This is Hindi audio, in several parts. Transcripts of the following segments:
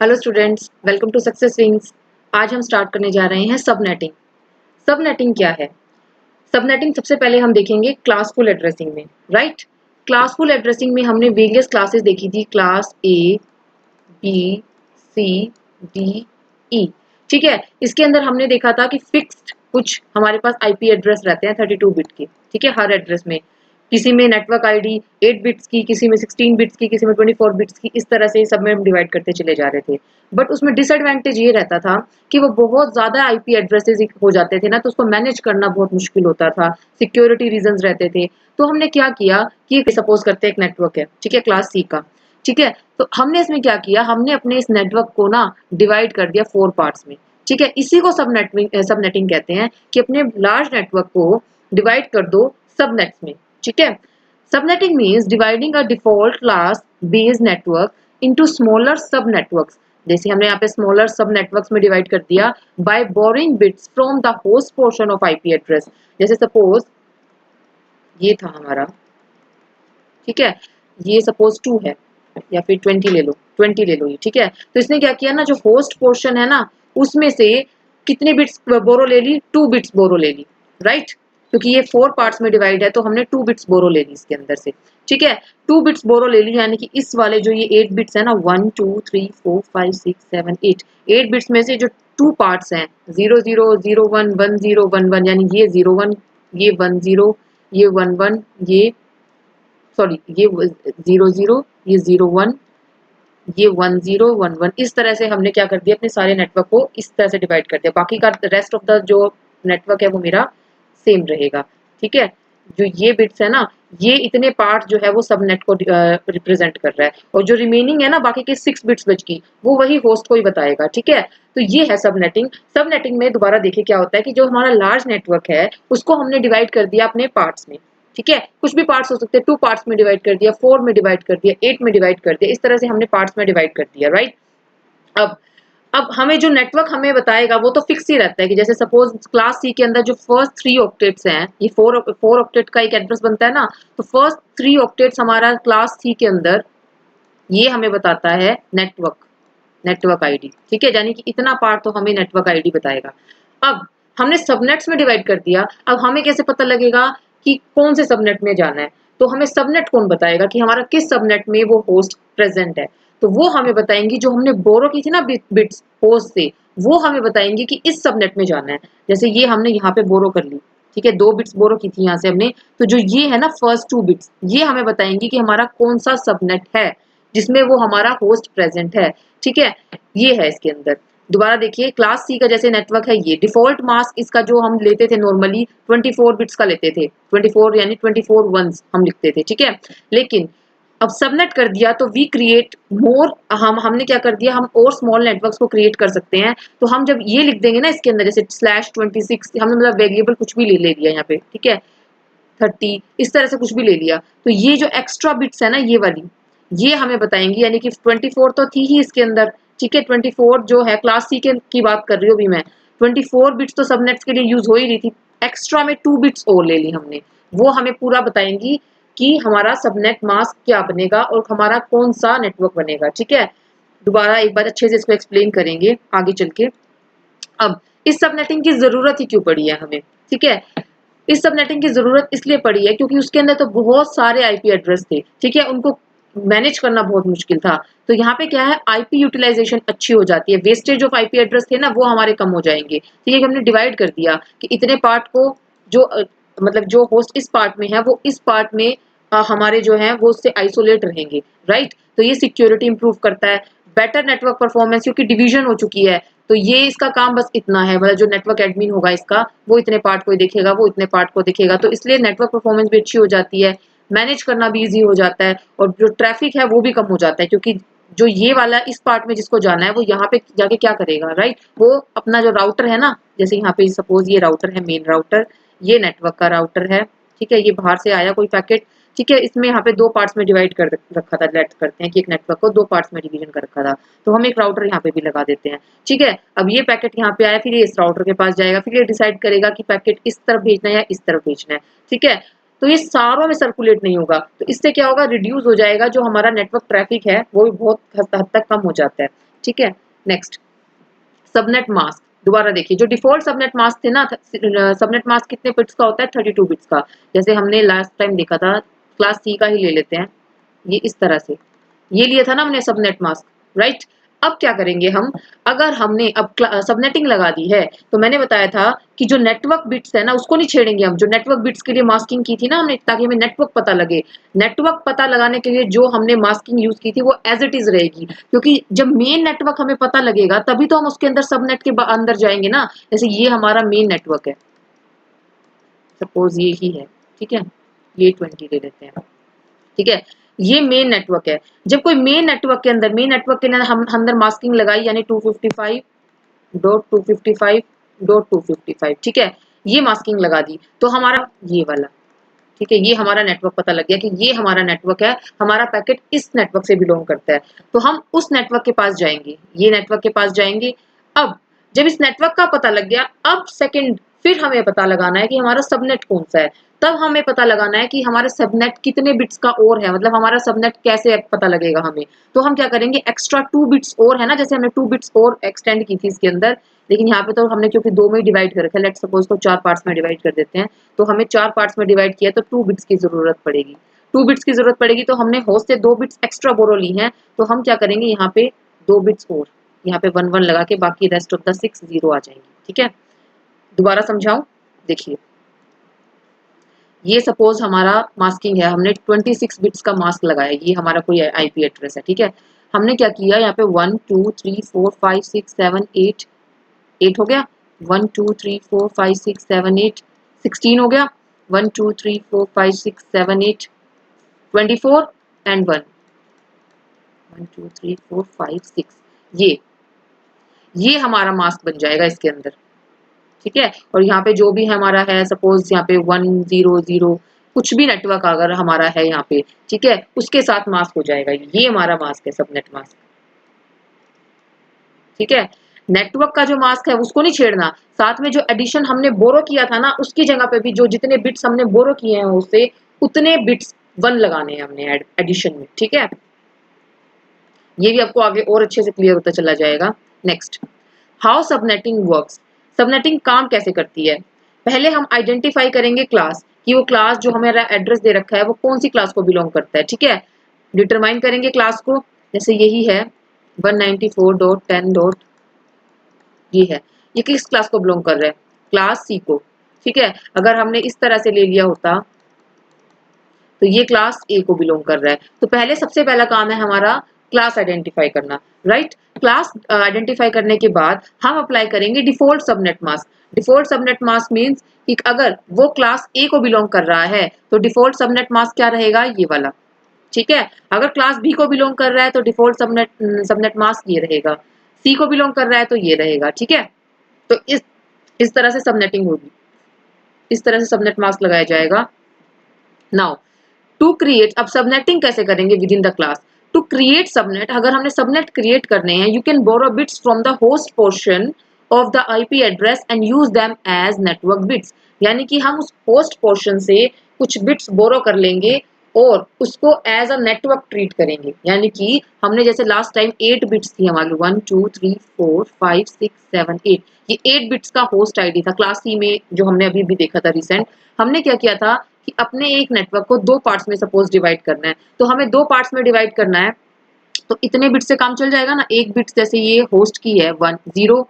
Hello students, welcome to Success Wings. आज हम स्टार्ट करने जा रहे हैं सबनेटिंग। सबनेटिंग क्या है? सबनेटिंग सबसे पहले हम देखेंगे क्लासफुल एड्रेसिंग में, राइट। क्लासफुल एड्रेसिंग में हमने वेरियस क्लासेस देखी थी, class A, B, C, D, E. ठीक है, इसके अंदर हमने देखा था कि फिक्स्ड कुछ हमारे पास आईपी एड्रेस रहते हैं 32 बिट के। ठीक है, हर एड्रेस में किसी में नेटवर्क आईडी 8 बिट्स की, किसी में 16 बिट्स की, किसी में 24 बिट्स की, इस तरह से सब में हम डिवाइड करते चले जा रहे थे। बट उसमें डिसएडवांटेज ये रहता था कि वो बहुत ज्यादा आईपी एड्रेसेस हो जाते थे ना, तो उसको मैनेज करना बहुत मुश्किल होता था, सिक्योरिटी रीजंस रहते थे। तो हमने क्या किया कि सपोज करते हैं एक नेटवर्क है, ठीक है, क्लास सी का। ठीक है, तो हमने इसमें क्या किया, हमने अपने इस नेटवर्क को ना डिवाइड कर दिया 4 पार्ट्स में। ठीक है, इसी को सबनेटिंग कहते हैं कि अपने लार्ज नेटवर्क को डिवाइड कर दो सबनेट्स में। ठीक है, subnetting means dividing a default class based network into smaller सब नेटवर्क्स। जैसे हमने यहाँ पे स्मॉलर सब नेटवर्क्स में डिवाइड कर दिया by borrowing bits from the host portion of IP address. जैसे सपोज ये था हमारा, ठीक है, ये सपोज 2 है या फिर 20 ले लो, 20 ले लो ये। ठीक है, तो इसने क्या किया ना, जो होस्ट पोर्शन है ना, उसमें से कितने बिट्स बोरो ले ली, 2 बिट्स बोरो ले ली, राइट। क्योंकि ये 4 पार्ट्स में डिवाइड है तो हमने 2 बिट्स बोरो ले ली इसके अंदर से। ठीक है, 2 बिट्स बोरो ले ली, यानी कि इस वाले जो ये 8 बिट्स है ना, 1 2 3 4 5 6 7 8, 8 बिट्स में से जो 2 पार्ट्स हैं 0 0 0 1 1 0 1 1, यानी ये 0 1, ये 1 0, ये 1 1, ये सॉरी ये 0 0, ये 0 1, ये 1 0 1 1, इस तरह से हमने क्या कर दिया, अपने सारे नेटवर्क को इस तरह से डिवाइड कर दिया। बाकी का रेस्ट ऑफ द जो नेटवर्क है वो मेरा सेम रहेगा। ठीक है, जो ये बिट्स है ना, ये इतने पार्ट जो है वो सब नेट को रिप्रेजेंट कर रहा है, और जो रिमेनिंग है ना बाकी के 6 बिट्स बच की, वो वही होस्ट को ही बताएगा। ठीक है, तो ये है सबनेटिंग। सबनेटिंग में दोबारा देखिए क्या होता है कि जो हमारा लार्ज नेटवर्क है उसको हमने डिवाइड कर दिया अपने पार्ट्स में। ठीक है, कुछ भी पार्ट्स हो सकते हैं, 2 पार्ट्स में डिवाइड कर दिया, 4 में डिवाइड कर दिया, 8 में डिवाइड कर दिया, इस तरह से हमने पार्ट्स में डिवाइड कर दिया, राइट। अब हमें जो नेटवर्क हमें बताएगा वो तो फिक्स ही रहता है कि जैसे सपोज क्लास सी के अंदर जो फर्स्ट 3 ऑक्टेट्स हैं, ये 4 ऑक्टेट का एक एड्रेस बनता है ना, तो फर्स्ट 3 ऑक्टेट्स हमारा क्लास सी के अंदर ये हमें बताता है नेटवर्क आईडी। ठीक है, यानी कि इतना पार्ट तो हमें नेटवर्क आईडी बताएगा। अब हमने सबनेट्स में डिवाइड कर दिया, अब हमें कैसे पता लगेगा कि कौन से सबनेट में जाना है? तो हमें सबनेट कौन बताएगा कि हमारा किस सबनेट में वो होस्ट प्रेजेंट है? तो वो हमें बताएंगी जो हमने बोरो की थी ना बिट्स होस्ट से, वो हमें बताएंगी कि इस सबनेट में जाना है। जैसे ये हमने यहाँ पे बोरो कर ली, ठीक है, 2 बिट्स बोरो की थी यहाँ से हमने, तो जो ये है ना फर्स्ट 2 बिट्स, ये हमें बताएंगी कि हमारा कौन सा सबनेट है जिसमें वो हमारा होस्ट प्रेजेंट है। ठीक है, ये है इसके अंदर। दोबारा देखिए, क्लास सी का जैसे नेटवर्क है, ये डिफॉल्ट मास्क इसका जो हम लेते थे नॉर्मली 24 बिट्स का लेते थे, 24 यानी 24 वंस हम लिखते थे। ठीक है, लेकिन अब सबनेट कर दिया तो वी क्रिएट मोर, हमने क्या कर दिया, हम और स्मॉल नेटवर्क्स को क्रिएट कर सकते हैं। तो हम जब ये लिख देंगे ना इसके अंदर, जैसे /26, हमने मतलब वेरिएबल कुछ भी ले लिया यहाँ पे, ठीक है, 30, इस तरह से कुछ भी ले लिया, तो ये जो एक्स्ट्रा बिट्स है ना, ये वाली, ये हमें बताएंगी, यानी कि 24 तो थी ही इसके अंदर। ठीक है, 24 जो है क्लास सी के की बात कर रही हूँ अभी मैं, 24 बिट्स तो सबनेट्स के लिए यूज हो ही रही थी, एक्स्ट्रा में 2 बिट्स और ले ली हमने, वो हमें पूरा बताएंगी कि हमारा सबनेट मास्क क्या बनेगा और हमारा कौन सा नेटवर्क बनेगा। ठीक है, दोबारा एक बार अच्छे से इसको एक्सप्लेन करेंगे आगे चल के। अब इस सबनेटिंग की जरूरत ही क्यों पड़ी है हमें? ठीक है, इस सबनेटिंग की जरूरत इसलिए पड़ी है क्योंकि उसके अंदर तो बहुत सारे आईपी एड्रेस थे। ठीक है, उनको मैनेज करना बहुत मुश्किल था। तो यहाँ पे क्या है, आईपी यूटिलाइजेशन अच्छी हो जाती है, वेस्टेज ऑफ आईपी एड्रेस थे ना वो हमारे कम हो जाएंगे। ठीक है, हमने डिवाइड कर दिया कि इतने पार्ट को जो मतलब जो होस्ट इस पार्ट में है वो इस पार्ट में हमारे जो है वो उससे आइसोलेट रहेंगे, राइट। तो ये सिक्योरिटी इंप्रूव करता है, बेटर नेटवर्क परफॉर्मेंस, क्योंकि डिवीजन हो चुकी है। तो ये इसका काम बस इतना है, मतलब जो नेटवर्क एडमिन होगा इसका, वो इतने पार्ट को देखेगा, वो इतने पार्ट को देखेगा, तो इसलिए नेटवर्क परफॉर्मेंस भी अच्छी हो जाती है, मैनेज करना भी इजी हो जाता है, और जो ट्रैफिक है वो भी कम हो जाता है, क्योंकि जो ये वाला इस पार्ट में जिसको जाना है वो यहाँ पे जाके क्या करेगा, राइट, वो अपना जो राउटर है ना, जैसे यहाँ पे सपोज ये राउटर है, मेन राउटर, ये नेटवर्क का राउटर है। ठीक है, ये बाहर से आया कोई पैकेट, ठीक है, इसमें यहाँ पे 2 पार्ट्स में डिवाइड कर रखा था, लेट करते हैं कि एक नेटवर्क को 2 पार्ट्स में डिवीजन कर रखा था, तो हम एक राउटर यहाँ पे भी लगा देते हैं। ठीक है, अब ये पैकेट यहाँ पे आया, फिर ये इस राउटर के पास जाएगा, फिर ये डिसाइड करेगा कि पैकेट इस तरफ भेजना है या इस तरफ भेजना है। ठीक है, तो ये सारों में सर्कुलेट नहीं होगा, तो इससे क्या होगा, रिड्यूस हो जाएगा, जो हमारा नेटवर्क ट्रैफिक है वो भी बहुत हद तक कम हो जाता है। ठीक है। नेक्स्ट सबनेट मास्क, दोबारा देखिए जो डिफॉल्ट सबनेट मास्क थे ना, सबनेट मास्क कितने बिट्स का होता है, 32 बिट्स का। जैसे हमने लास्ट टाइम देखा था, क्लास सी का ही ले लेते हैं, ये इस तरह से ये लिया था ना हमने सबनेट मास्क, राइट। अब क्या करेंगे हम, अगर हमने अब सबनेटिंग लगा दी है तो मैंने बताया था कि जो नेटवर्क बिट्स है ना उसको नहीं छेड़ेंगे हम, जो नेटवर्क बिट्स के लिए मास्किंग की थी ना हमने, ताकि हमें नेटवर्क पता लगे। नेटवर्क पता लगाने के लिए जो हमने मास्किंग यूज की थी वो एज इट इज रहेगी, क्योंकि जब मेन नेटवर्क हमें पता लगेगा तभी तो हम उसके अंदर सबनेट के अंदर जाएंगे ना। जैसे ये हमारा मेन नेटवर्क है, सपोज ये ही है, ठीक है, ये 20 ले लेते हैं, ठीक है, ये मेन नेटवर्क है। जब कोई मेन नेटवर्क के अंदर हम अंदर मास्किंग लगाई, यानी 255.255.255, ठीक है, ये मास्किंग लगा दी तो हमारा ये वाला, ठीक है, ये हमारा नेटवर्क पता लग गया कि ये हमारा नेटवर्क है, हमारा पैकेट इस नेटवर्क से बिलोंग करता है, तो हम उस नेटवर्क के पास जाएंगे, ये नेटवर्क के पास जाएंगे। अब जब इस नेटवर्क का पता लग गया, अब सेकंड फिर हमें पता लगाना है कि हमारा सबनेट कौन सा है। तब हमें पता लगाना है कि हमारे सबनेट कितने बिट्स का और है, मतलब हमारा सबनेट कैसे पता लगेगा हमें। तो हम क्या करेंगे, एक्स्ट्रा 2 बिट्स और है ना, जैसे हमने 2 बिट्स और एक्सटेंड की थी इसके अंदर, लेकिन यहाँ पे तो हमने क्योंकि 2 में डिवाइड कर रखा है, लेट्स सपोज तो 4 पार्ट्स में डिवाइड कर देते हैं, तो हमें 4 पार्ट्स में डिवाइड किया तो 2 बिट्स की जरूरत पड़ेगी। 2 बिट्स की जरूरत पड़ेगी तो हमने होस्ट से 2 बिट्स एक्स्ट्रा बोरो ली हैं, तो हम क्या करेंगे, यहाँ पे 2 बिट्स और, यहाँ पे 1 1 लगा के बाकी रेस्ट ऑफ द 6 0 आ जाएंगे, ठीक है। दोबारा समझाऊं, देखिए ये सपोज हमारा मास्किंग है, हमने 26 बिट्स का मास्क लगाया, ये हमारा कोई आईपी एड्रेस है, ठीक है। हमने क्या किया, यहाँ पे 1 2 3 4 5 6 7 8 8 हो गया, 1 2 3 4 5 6 7 8 16 हो गया, 1 2 3 4 5 6 7 8 24 एंड 1 1 2 3 4 5 6, ये हमारा मास्क बन जाएगा इसके अंदर, ठीक है। और यहाँ पे जो भी हमारा है, सपोज यहाँ पे 1 0 0 कुछ भी नेटवर्क अगर हमारा है यहाँ पे, ठीक है, उसके साथ मास्क हो जाएगा, ये हमारा मास्क है, सबनेट मास्क, ठीक है। नेटवर्क का जो मास्क है उसको नहीं छेड़ना, साथ में जो एडिशन हमने बोरो किया था ना, उसकी जगह पे भी जो जितने बिट्स हमने बोरो किए हैं उससे उतने बिट्स 1 लगाने हैं हमने एडिशन में, ठीक है। ये भी आपको आगे और अच्छे से क्लियर होता चला जाएगा। Next, how subnetting works, subnetting काम कैसे करती है। पहले हम आइडेंटिफाई करेंगे क्लास, कि वो क्लास जो हमारा एड्रेस दे रखा है वो कौन सी क्लास को बिलोंग करता है, ठीक है। डिटरमाइन करेंगे क्लास को, जैसे यही है 194.10. ये है, ये किस क्लास को बिलोंग कर रहा है, क्लास सी को, ठीक है। अगर हमने इस तरह से ले लिया होता तो ये क्लास ए को बिलोंग कर रहा है। तो पहले सबसे पहला काम है हमारा क्लास आइडेंटिफाई करना, राइट। क्लास आइडेंटिफाई करने के बाद हम अप्लाई करेंगे default subnet mask. Default subnet mask means कि अगर वो क्लास ए को बिलोंग कर रहा है तो डिफॉल्ट सबनेट मास्क क्या रहेगा, ये वाला, ठीक है। अगर क्लास बी को बिलोंग कर रहा है तो डिफॉल्ट सबनेट मास्क ये रहेगा, सी को बिलोंग कर रहा है तो ये रहेगा, ठीक है। तो इस तरह से सबनेटिंग होगी, इस तरह से सबनेट मास्क लगाया जाएगा। नाउ टू क्रिएट, अब सबनेटिंग कैसे करेंगे within the class. To create subnet, अगर हमने सबनेट क्रिएट करने हैं, you can borrow bits from the host portion of the IP address and use them as network bits, यानी कि हम उस होस्ट पोर्शन से कुछ बिट्स बोरो कर लेंगे और उसको एज अ नेटवर्क ट्रीट करेंगे। यानी कि हमने जैसे लास्ट टाइम 8 बिट्स थी हमारी, 1 2 3 4 5 6 7 8, ये 8 बिट्स का होस्ट आईडी था क्लास सी में, जो हमने अभी भी देखा था रिसेंट। हमने क्या किया था कि अपने एक नेटवर्क को 2 पार्ट्स में सपोज डिवाइड करना है, तो हमें 2 पार्ट्स में डिवाइड करना है, तो इतने बिट से काम चल जाएगा ना। एक बिट जैसे ये होस्ट की है 1 0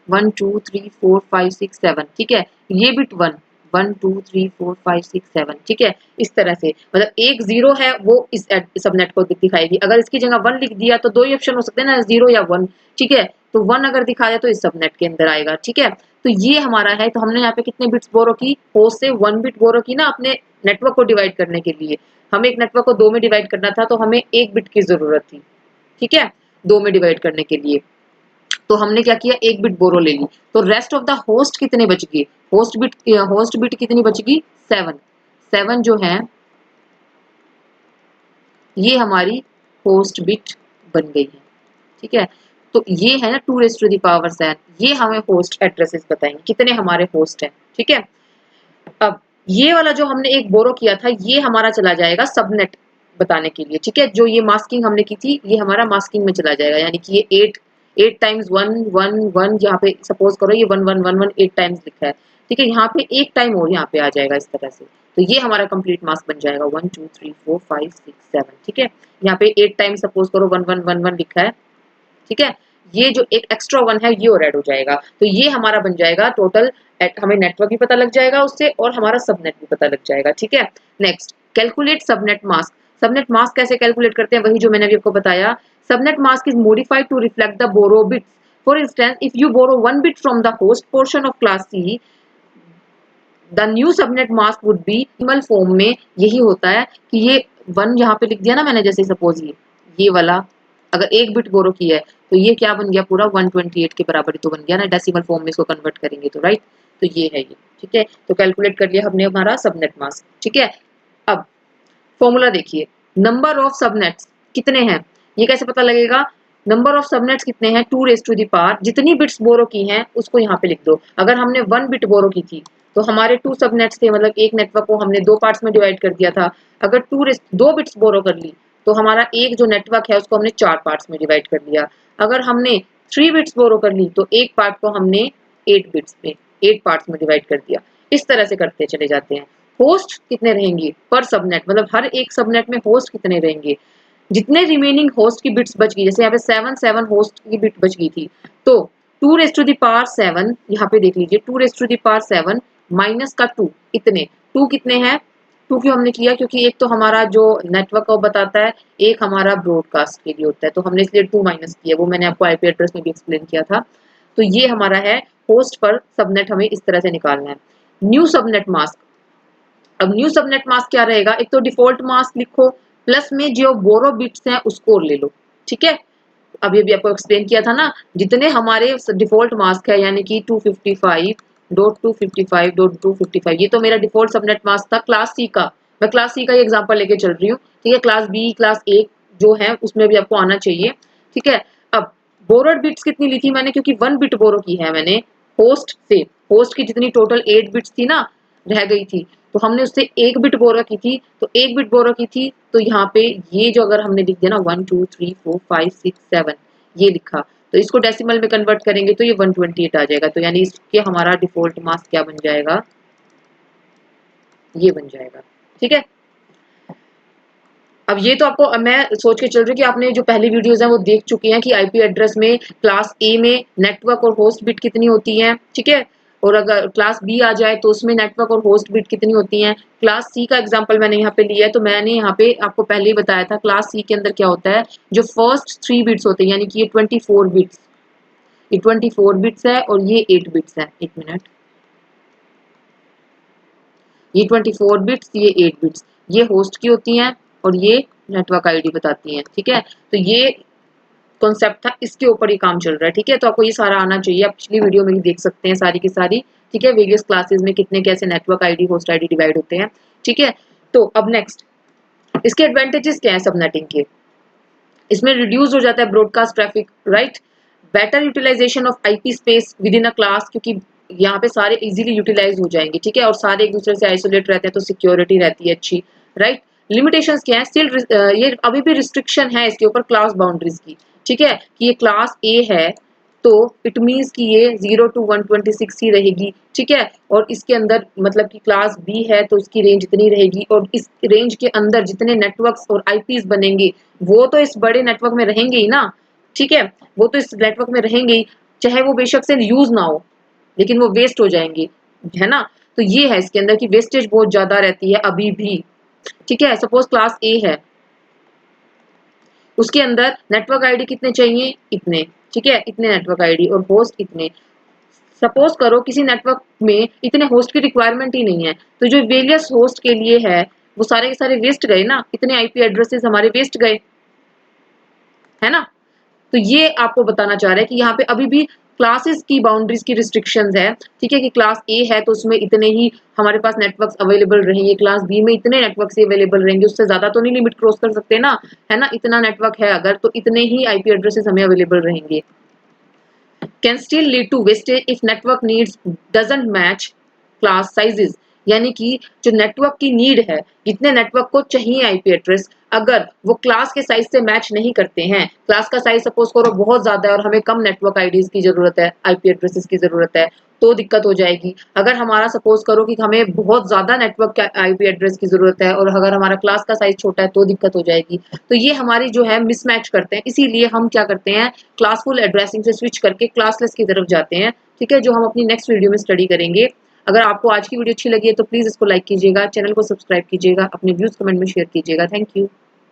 1 2 3 4 5 6 7, ठीक है, ये बिट 1 1 2 3 4 5 6 7, ठीक है। इस तरह से मतलब एक 0 है वो इस सबनेट को दिखाएगी, अगर इसकी जगह 1 लिख दिया तो 2 ही ऑप्शन हो सकते हैं ना, 0 या 1, ठीक है। तो 1 अगर दिखा दिया तो इस सबनेट के अंदर आएगा, ठीक है। तो ये हमारा है, तो हमने यहाँ पे कितने बिट्स बोरो की, होस्ट से 1 बिट बोरो की ना अपने नेटवर्क को डिवाइड करने के लिए। हमें एक नेटवर्क को 2 में डिवाइड करना था तो हमें 1 बिट की जरूरत थी, ठीक है, 2 में डिवाइड करने के लिए। तो हमने क्या किया, 1 बिट बोरो ले ली, तो रेस्ट ऑफ द होस्ट कितने बच गए, होस्ट बिट कितनी बचगी, 7 7 जो है ये हमारी होस्ट बिट बन गई है, ठीक है। तो ये है ना 2 raised to the power 7, ये हमें होस्ट एड्रेसेस बताएंगे कितने हमारे होस्ट हैं, ठीक है। अब ये वाला जो हमने एक बोरो किया था ये हमारा चला जाएगा सबनेट बताने के लिए, ठीक है। जो ये मास्किंग हमने की थी ये हमारा मास्किंग में चला जाएगा, यानी कि ये 8 टाइम्स 1 1 1, यहाँ पे सपोज करो ये 1 1 1 1 8 टाइम्स लिखा है, ठीक है। यहाँ पे एक टाइम और यहाँ पे आ जाएगा इस तरह से, तो ये हमारा कंप्लीट मास्क बन जाएगा 1 2 3 4 5 6 7, ठीक है। यहाँ पे 8 टाइम्स सपोज करो 1 1 1 1 लिखा है, ठीक है। ये जो एक एक्स्ट्रा 1 है ये और ऐड हो जाएगा, तो ये हमारा बन जाएगा टोटल। हमें नेटवर्क भी पता लग जाएगा उससे और हमारा सबनेट भी पता लग जाएगा, ठीक है। Next, calculate subnet mask. Subnet mask कैसे कैलकुलेट करते हैं, वही जो मैंने अभी आपको बताया। Subnet mask is modified to reflect the borrow bits. For instance, if you borrow 1 bit from the host portion of class C, the new subnet mask would be decimal form में। यही होता है कि ये 1 यहाँ पे लिख दिया ना मैंने, जैसे सपोज ये वाला अगर 1 बिट बोरो किया है तो ये क्या बन गया, पूरा 128 के बराबर तो बन गया ना, डेसिमल फॉर्म में इसको कन्वर्ट करेंगे तो, राइट। तो ये है ये, ठीक है। तो कैलकुलेट कर लिया हमने हमारा सबनेट मास्क, ठीक है। अब फॉर्मूला देखिए, नंबर ऑफ सबनेट्स कितने हैं, ये कैसे पता लगेगा। नंबर ऑफ सबनेट्स कितने हैं, 2 रेज़ टू द पावर, जितनी बिट्स बोरो की हैं उसको यहाँ पे लिख दो। अगर हमने 1 बिट बोरो की थी तो हमारे 2 सबनेट्स थे, मतलब एक नेटवर्क को हमने 2 पार्ट्स में डिवाइड कर दिया था। अगर 2 बिट्स बोरो कर ली तो हमारा एक जो नेटवर्क है उसको हमने 4 पार्ट्स में डिवाइड कर दिया। अगर हमने 3 बिट्स बोरो कर ली तो एक पार्ट को हमने 8 पार्ट्स में डिवाइड कर दिया। इस तरह से करते चले जाते हैं। होस्ट कितने रहेंगे पर सबनेट, मतलब हर एक सबनेट में होस्ट कितने रहेंगे, जितने रिमेनिंग होस्ट की बिट्स बच गई, जैसे यहाँ पे 7 होस्ट की बिट बच गई थी, तो 2 रेज़ टू द पावर 7, यहाँ पे देख लीजिए 2 raise to the power 7 minus का 2, इतने 2 कितने हैं, 2 क्यों हमने किया, क्योंकि एक तो हमारा जो नेटवर्क को बताता है, एक हमारा ब्रॉडकास्ट के लिए होता है, तो हमने इसलिए 2 माइनस किया, वो मैंने आपको आईपी एड्रेस में भी एक्सप्लेन किया था। तो ये हमारा है होस्ट पर सबनेट, हमें इस तरह से निकालना है। न्यू सबनेट मास्क, अब न्यू सबनेट मास्क क्या रहेगा, एक तो डिफॉल्ट मास्क लिखो, प्लस में जो बोरो बिट्स हैं उसको ले लो, ठीक है। अभी अभी आपको एक्सप्लेन किया था ना, जितने हमारे डिफॉल्ट मास्क है, यानी कि 255.255.255, ये तो मेरा डिफॉल्ट सबनेट मास्क था क्लास सी का। मैं क्लास सी का ये एग्जांपल लेके चल रही हूँ, ठीक है। क्लास बी, क्लास ए जो है उसमें भी आपको आना चाहिए, ठीक है। अब बोरोड बिट्स कितनी ली थी मैंने, क्योंकि 1 बिट बोरो की है मैंने होस्ट से, होस्ट की जितनी टोटल 8 बिट्स थी ना, रह गई थी, तो हमने उससे 1 बिट बोरो की थी, तो 1 बिट बोरो की थी, तो यहाँ पे ये जो अगर हमने लिख दिया ना 1 2 3 4 5 6 7 ये लिखा, तो इसको डेसिमल में कन्वर्ट करेंगे तो ये 128 आ जाएगा, तो यानी इसके हमारा डिफॉल्ट मास्क क्या बन जाएगा, ये बन जाएगा, ठीक है। अब ये तो आपको मैं सोच के चल रही हूँ कि आपने जो पहली वीडियोस हैं वो देख चुके हैं कि आईपी एड्रेस में क्लास ए में नेटवर्क और होस्ट बिट कितनी होती हैं, ठीक है। और अगर क्लास बी आ जाए तो उसमें नेटवर्क और होस्ट बिट कितनी होती हैं। क्लास सी का एग्जांपल मैंने यहाँ पे लिया है, तो मैंने यहाँ पे आपको पहले ही बताया था क्लास सी के अंदर क्या होता है, जो फर्स्ट 3 बिट्स होते हैं, यानी कि ये 24 बिट्स, ये 24 बिट्स है और ये 8 बिट्स है, 1 मिनट, ये 24 बिट्स, ये 8 बिट्स, ये होस्ट की होती हैं और ये नेटवर्क आईडी बताती हैं, ठीक है। तो ये कॉन्सेप्ट था, इसके ऊपर ही काम चल रहा है, ठीक है। तो आपको ये सारा आना चाहिए, आप पिछली वीडियो में भी देख सकते हैं सारी की सारी, ठीक है। वेरियस क्लासेस में कितने कैसे network ID host ID divide होते हैं, ठीक है। तो अब नेक्स्ट, इसके एडवांटेजेस क्या है सबनेटिंग के, इसमें रिड्यूस हो जाता है broadcast traffic, right. Better utilisation of IP space within a class, क्योंकि यहाँ पे सारे इजीली यूटिलाइज हो जाएंगे, ठीक है। और सारे एक दूसरे से आइसोलेट रहते हैं तो सिक्योरिटी रहती है अच्छी, राइट। लिमिटेशंस क्या है, स्टिल ये अभी भी रिस्ट्रिक्शन है इसके ऊपर क्लास बाउंड्रीज की, ठीक है। कि ये क्लास ए है तो इट मीन्स कि ये 0 to 126 ही रहेगी, ठीक है। और इसके अंदर मतलब कि क्लास बी है तो इसकी रेंज इतनी रहेगी, और इस रेंज के अंदर जितने नेटवर्क्स और आईपीस बनेंगे वो तो इस बड़े नेटवर्क में रहेंगे ही ना, ठीक है। वो तो इस नेटवर्क में रहेंगे ही, चाहे वो बेशक से यूज ना हो, लेकिन वो वेस्ट हो जाएंगे, है ना। तो ये है इसके अंदर की वेस्टेज बहुत ज्यादा रहती है अभी भी, ठीक है। सपोज क्लास ए है, उसके अंदर नेटवर्क आईडी कितने चाहिए, इतने, ठीक है, इतने नेटवर्क आईडी और होस्ट इतने। सपोज करो किसी नेटवर्क में इतने होस्ट की रिक्वायरमेंट ही नहीं है, तो जो वेरियस होस्ट के लिए है वो सारे के सारे वेस्ट गए ना, इतने आईपी एड्रेसेस हमारे वेस्ट गए, है ना। तो ये आपको बताना चाह रहे हैं कि यहाँ पे अभी भी क्लासेस की बाउंड्रीज की रिस्ट्रिक्शंस है, ठीक है। कि क्लास ए है तो उसमें इतने ही हमारे पास नेटवर्क्स अवेलेबल रहेंगे, क्लास बी में इतने नेटवर्क्स अवेलेबल रहेंगे, उससे ज्यादा तो नहीं लिमिट क्रॉस कर सकते ना, है ना। इतना नेटवर्क है अगर तो इतने ही आईपी एड्रेसेस हमें अवेलेबल रहेंगे। Can still lead to wastage if network needs doesn't match class sizes, यानी कि जो नेटवर्क की नीड है, जितने नेटवर्क को चाहिए आईपी एड्रेस, अगर वो क्लास के साइज से मैच नहीं करते हैं, क्लास का साइज सपोज करो बहुत ज्यादा है और हमें कम नेटवर्क आईडीज की जरूरत है, आईपी एड्रेसेस की जरूरत है, तो दिक्कत हो जाएगी। अगर हमारा सपोज करो कि हमें बहुत ज्यादा नेटवर्क आईपी एड्रेस की जरूरत है और अगर हमारा क्लास का साइज छोटा है तो दिक्कत हो जाएगी। तो ये हमारी जो है मिसमैच करते हैं, इसीलिए हम क्या करते हैं, क्लासफुल एड्रेसिंग से स्विच करके क्लासलेस की तरफ जाते हैं। ठीक है, जो हम अपनी नेक्स्ट वीडियो में स्टडी करेंगे। अगर आपको आज की वीडियो अच्छी लगी है तो प्लीज इसको लाइक कीजिएगा, चैनल को सब्सक्राइब कीजिएगा, अपने व्यूज कमेंट में शेयर कीजिएगा। Thank you.